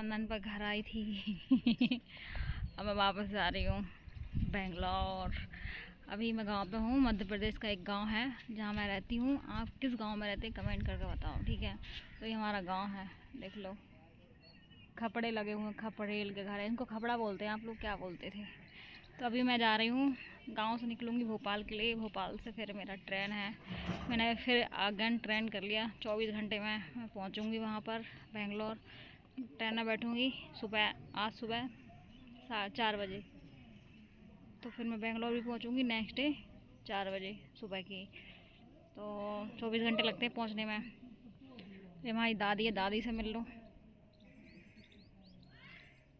रक्षाबंधन पर घर आई थी। अब मैं वापस जा रही हूँ बेंगलोर। अभी मैं गांव पे हूँ, मध्य प्रदेश का एक गांव है जहाँ मैं रहती हूँ। आप किस गांव में रहते हैं कमेंट करके बताओ, ठीक है। तो ये हमारा गांव है, देख लो खपड़े लगे हुए हैं, खपड़ेल के घर है, इनको खपड़ा बोलते हैं, आप लोग क्या बोलते थे। तो अभी मैं जा रही हूँ, गांव से निकलूँगी भोपाल के लिए। भोपाल से फिर मेरा ट्रेन है, मैंने फिर अगेन ट्रेन कर लिया। 24 घंटे में मैं पहुँचूँगी वहाँ पर बेंगलोर। ट्रेन में बैठूँगी सुबह, आज सुबह 4 बजे। तो फिर मैं बेंगलोर भी पहुँचूँगी नेक्स्ट डे 4 बजे सुबह की। तो 24 घंटे लगते हैं पहुँचने में। ये हमारी दादी है, दादी से मिल लो।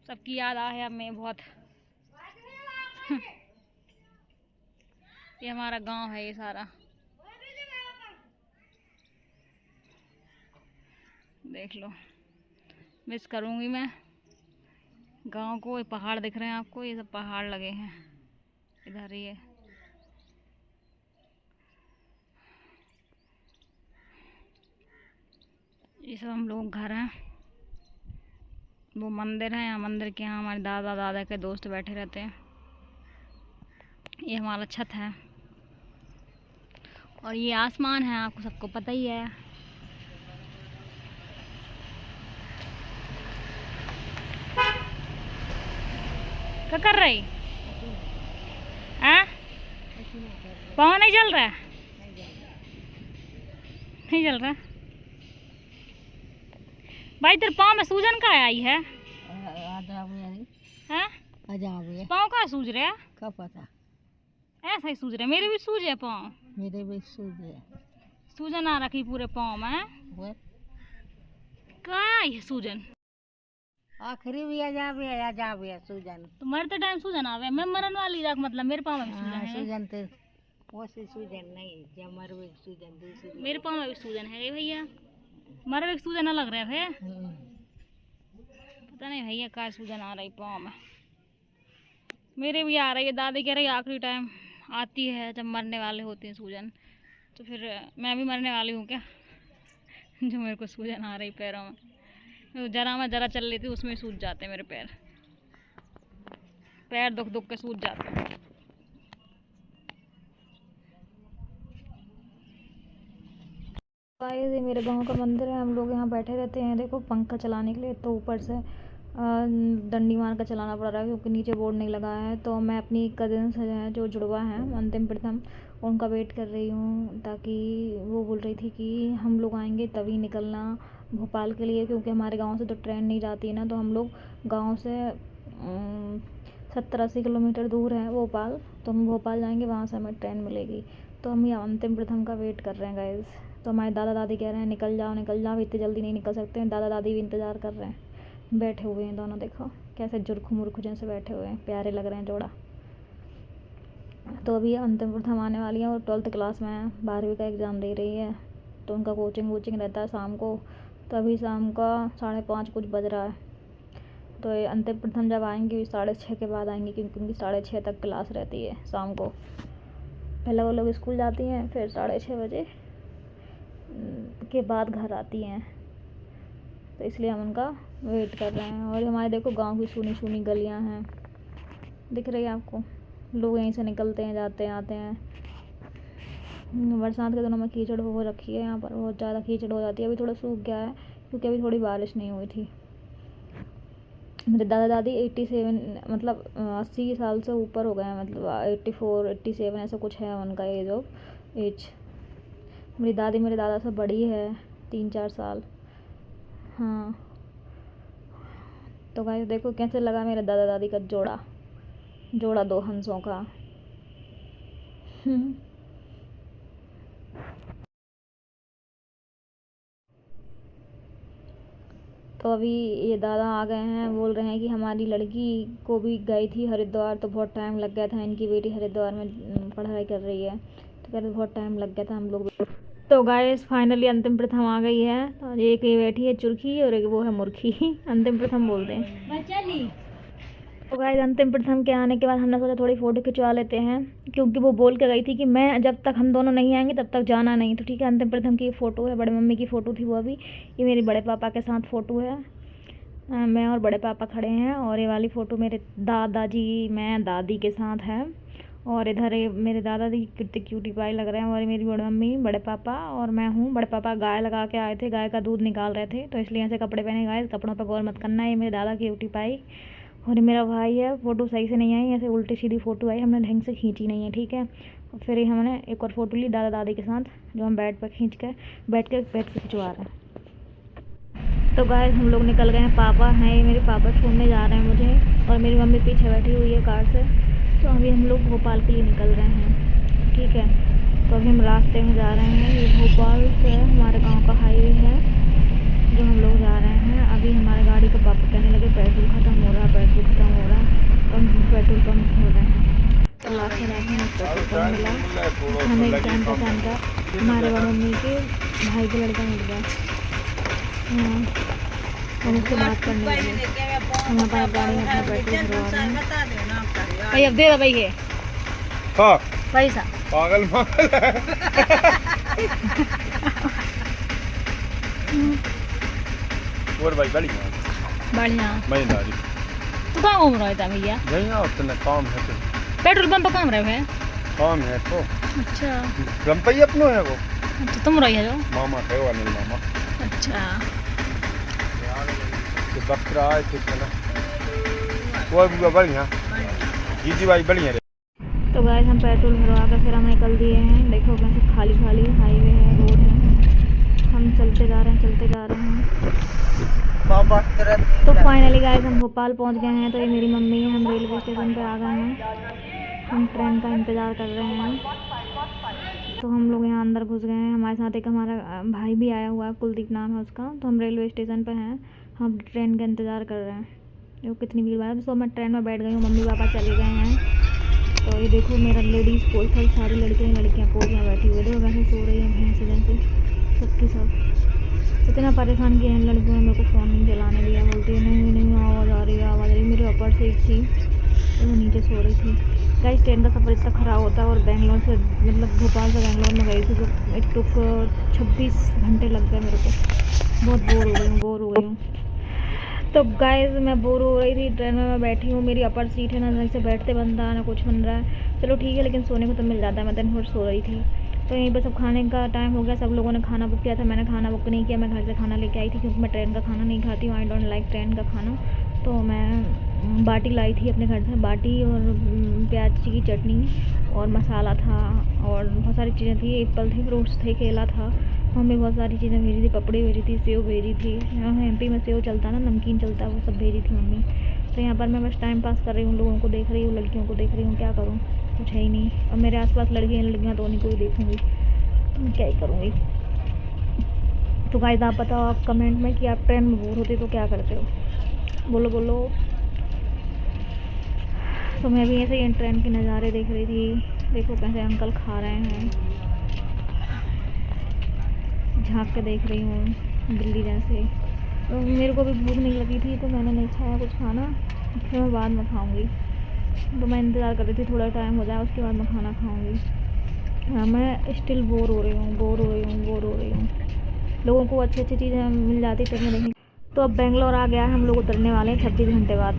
सबकी याद आ है हमें बहुत। ये हमारा गांव है, ये सारा देख लो। मिस करूँगी मैं गांव को। ये पहाड़ दिख रहे हैं आपको, ये सब पहाड़ लगे हैं इधर ही है। ये सब हम लोग घर हैं। वो मंदिर है, यहाँ मंदिर के यहाँ हमारे दादा दादा के दोस्त बैठे रहते हैं। ये हमारा छत है और ये आसमान है, आपको सबको पता ही है। क्या कर रही हैं? पाँव नहीं जल रहा है? नहीं जल रहा भाई। तेरे पाँव में सूजन का आई है? पाँव का सूज रहा है? क्या पता, ऐसा ही सूज रहे। मेरे भी सूजे पाँव, मेरे भी सूझे। सूजन आ रखी पूरे पाँव में। क्या है सूजन? आखिरी भी आ भी है सूजन। तो मरते टाइम सूजन आवे? मैं मरन वाली रख, मतलब मेरे पाँव में भी सूजन है? सूजन तो वो सी सूजन नहीं, जब मरवे सूजन दूसरी। मेरे पाँव में भी सूजन है भैया। मरवे सूजन अलग रहे है। पता नहीं भैया क्या सूजन आ रही पाँव में। मेरे भी आ रही है। दादी कह रही आखिरी टाइम आती है जब मरने वाले होते हैं सूजन। तो फिर मैं भी मरने वाली हूँ क्या? जो मेरे को सूजन आ रही पैरों में। मैं जरा चल लेती हूँ उसमें सूज जाते हैं मेरे पैर। पैर दुख दुख के सूज जाते हैं। ये मेरे गांव का मंदिर है, हम लोग यहाँ बैठे रहते हैं। देखो पंखा चलाने के लिए तो ऊपर से डंडी मार कर चलाना पड़ रहा है क्योंकि नीचे बोर्ड नहीं लगा है। तो मैं अपनी कज़न से हैं जो जुड़वा हैं अंतिम प्रथम, उनका वेट कर रही हूँ, ताकि वो बोल रही थी कि हम लोग आएंगे तभी निकलना भोपाल के लिए, क्योंकि हमारे गांव से तो ट्रेन नहीं जाती है ना। तो हम लोग गांव से 70-80 किलोमीटर दूर है भोपाल, तो हम भोपाल जाएंगे, वहाँ से हमें ट्रेन मिलेगी। तो हम ये अंतिम प्रथम का वेट कर रहे हैं गाइस। तो हमारे दादा दादी कह रहे हैं निकल जाओ निकल जाओ, इतनी जल्दी नहीं निकल सकते हैं। दादा दादी भी इंतज़ार कर रहे हैं, बैठे हुए हैं दोनों। देखो कैसे जुर्ख मुर्ख जैसे बैठे हुए हैं, प्यारे लग रहे हैं जोड़ा। तो अभी अंतिम प्रथम आने वाली है और 12th क्लास में है, 12वीं का एग्ज़ाम दे रही है। तो उनका कोचिंग वोचिंग रहता है शाम को। तो अभी शाम का 5:30 कुछ बज रहा है। तो ये अंतिम प्रथम जब आएंगी 6:30 के बाद आएंगी, क्योंकि उनकी 6:30 तक क्लास रहती है शाम को। पहले वो लोग स्कूल जाती हैं, फिर 6:30 बजे के बाद घर आती हैं। तो इसलिए हम उनका वेट कर रहे हैं। और हमारे देखो गांव की सूनी सूनी गलियां हैं, दिख रही है आपको। लोग यहीं से निकलते हैं, जाते हैं, आते हैं। बरसात के दिनों में कीचड़ हो रखी है यहाँ पर, बहुत ज़्यादा कीचड़ हो जाती है। अभी थोड़ा सूख गया है क्योंकि अभी थोड़ी बारिश नहीं हुई थी। मेरे दादा दादी 87 मतलब 80 साल से ऊपर हो गए हैं, मतलब 84 87 ऐसा कुछ है उनका एज। मेरी दादी मेरे दादा से बड़ी है 3-4 साल। हाँ, तो गाइस देखो कैसे लगा मेरे दादा दादी का जोड़ा 2 हंसों का। तो अभी ये दादा आ गए हैं, बोल रहे हैं कि हमारी लड़की को भी गई थी हरिद्वार, तो बहुत टाइम लग गया था। इनकी बेटी हरिद्वार में पढ़ाई कर रही है, तो कह रहे बहुत टाइम लग गया था, हम लोग भी। तो गाइस फाइनली अंतिम प्रथम आ गई है। तो एक ये बैठी है चुरखी और एक वो है मुर्खी। अंतिम प्रथम बोलते हैं। तो गाइस अंतिम प्रथम के आने के बाद हमने सोचा थोड़ी फ़ोटो खिंचवा लेते हैं, क्योंकि वो बोल के गई थी कि मैं जब तक हम दोनों नहीं आएंगे तब तक जाना नहीं। तो ठीक है, अंतिम प्रथम की फ़ोटो है, बड़े मम्मी की फ़ोटो थी वो। अभी ये मेरे बड़े पापा के साथ फ़ोटो है। मैं और बड़े पापा खड़े हैं और ये वाली फ़ोटो मेरे दादाजी मैं दादी के साथ है। और इधर ये मेरे दादाजी कितने क्यूटी पाई लग रहे हैं। और मेरी बड़ी मम्मी, बड़े पापा और मैं हूँ। बड़े पापा गाय लगा के आए थे, गाय का दूध निकाल रहे थे, तो इसलिए ऐसे कपड़े पहने गाय। कपड़ों पर गौर मत करना। ये मेरे दादा की क्यूटी पाई और ये मेरा भाई है। फ़ोटो सही से नहीं आई, ऐसे उल्टी सीधी फ़ोटो आई, हमने ढंग से खींची नहीं है, ठीक है। और फिर ये हमने एक और फ़ोटो ली दादा दादी के साथ, जो हम बैठ के खिंचवा रहे हैं। तो गाइस हम लोग निकल गए हैं। पापा हैं, ये मेरे पापा छोड़ने जा रहे हैं मुझे, और मेरी मम्मी पीछे बैठी हुई है कार से। तो अभी हम लोग भोपाल के लिए निकल रहे हैं, ठीक है। तो अभी हम रास्ते में जा रहे हैं। ये भोपाल से हमारे गांव का हाईवे है जो हम लोग जा रहे हैं। अभी हमारे गाड़ी का पापा कहने लगे पेट्रोल ख़त्म हो रहा है, तो हम पेट्रोल पंप हो रहे हैं। तो लास्ट में पेट्रोल पंप मिला हमें। जानता हमारे बड़ी मम्मी के भाई का लड़का मिल गया। हम उससे बात करने लगे। हम हमारे गाड़ी में अपना पेट्रोल भरवा रहे हैं। भाई अब दे दो भाई, ये हाँ पैसा पागल और भाई बढ़िया मजेदारी। तू कहाँ घूम रहा था भैया? यहाँ उतना काम है तो पेट्रोल पंप पर काम रहे हैं। काम है तो अच्छा रंपई अपनो है वो। अच्छा तुम रही है जो मामा थे वो अनिल मामा। अच्छा तो बकरा आए थे ना वो बुआ बढ़िया जी भाई बढ़िया। तो गाइस हम पेट्रोल भरवा कर फिर हम निकल दिए हैं। देखो कैसे खाली खाली हाईवे है, रोड है। हम चलते जा रहे हैं। तो फाइनली गाइस हम भोपाल पहुंच गए हैं। तो ये मेरी मम्मी है, हम रेलवे स्टेशन पे आ गए हैं। हम ट्रेन का इंतज़ार कर रहे हैं। तो हम लोग यहाँ अंदर घुस गए हैं। हमारे साथ एक हमारा भाई भी आया हुआ है, कुलदीप नाम है उसका। तो हम रेलवे स्टेशन पे हैं, हम ट्रेन का इंतज़ार कर रहे हैं। देखो कितनी भीड़ भाड़ है। तो मैं ट्रेन में बैठ गई हूँ, मम्मी पापा चले गए हैं। तो ये देखो मेरा लेडीज़ कोच था, सारी लड़कियाँ कोच में बैठी हुई। देखो वैसे सो रही हैं भैंस जैसे सबकी सब। इतना परेशान किया इन लड़कियों ने मेरे को फ़ोन नहीं चलाने दिया। बोलती है नहीं आवाज़ आ रही। मेरी अपर सीट थी तो वो नीचे सो रही थी। गाइस ट्रेन का सफ़र इतना ख़राब होता है। और बेंगलोर से मतलब भोपाल से बेंगलोर में गई थी तो इट टुक 26 घंटे लग गए मेरे को। बहुत बोर हो गई हूँ। तो गाइस मैं बोर हो रही थी, ट्रेन में मैं बैठी हूँ। मेरी अपर सीट है ना, ढंग से बैठते बनता ना कुछ बन रहा है। चलो ठीक है, लेकिन सोने को तो मिल जाता है। मैं दिन भर सो रही थी। तो यहीं पर सब खाने का टाइम हो गया। सब लोगों ने खाना बुक किया था, मैंने खाना बुक नहीं किया। मैं घर से खाना लेके आई थी क्योंकि मैं ट्रेन का खाना नहीं खाती हूँ। आई डोंट लाइक ट्रेन का खाना। तो मैं बाटी लाई थी अपने घर से, बाटी और प्याज की चटनी और मसाला था और बहुत सारी चीज़ें थी। एप्पल थे, फ्रूट्स थे, केला था। मम्मी बहुत सारी चीज़ें भेजी थी, पपड़ी भेजी थी, सेव भेजी थी। यहाँ MP में सेव चलता ना, नमकीन चलता, वो सब भेजी थी मम्मी। तो यहाँ पर मैं बस टाइम पास कर रही हूँ, लोगों को देख रही हूँ, लड़कियों को देख रही हूँ। क्या करूँ, कुछ है ही नहीं। और मेरे आसपास लड़कियाँ तो नहीं कोई देखूँगी, तो क्या ही करूँगी। तो गाइस आप बताओ आप कमेंट में कि आप ट्रेन में बोर होते तो क्या करते हो, बोलो। तो मैं भी ऐसे ही ट्रेन के नज़ारे देख रही थी। देखो कैसे अंकल खा रहे हैं, झाँक के देख रही हूँ बिल्ली जैसे। तो मेरे को भी भूख नहीं लगी थी तो मैंने नहीं खाया कुछ खाना, फिर मैं बाद में खाऊंगी। तो मैं इंतज़ार कर रही थी थोड़ा टाइम हो जाए, उसके बाद मैं खाना खाऊंगी। हाँ मैं स्टिल बोर हो रही हूँ। लोगों को अच्छी चीज़ें मिल जाती तो मैं देखी। तो अब बेंगलोर आ गया है, हम लोग उतरने वाले हैं 26 घंटे बाद।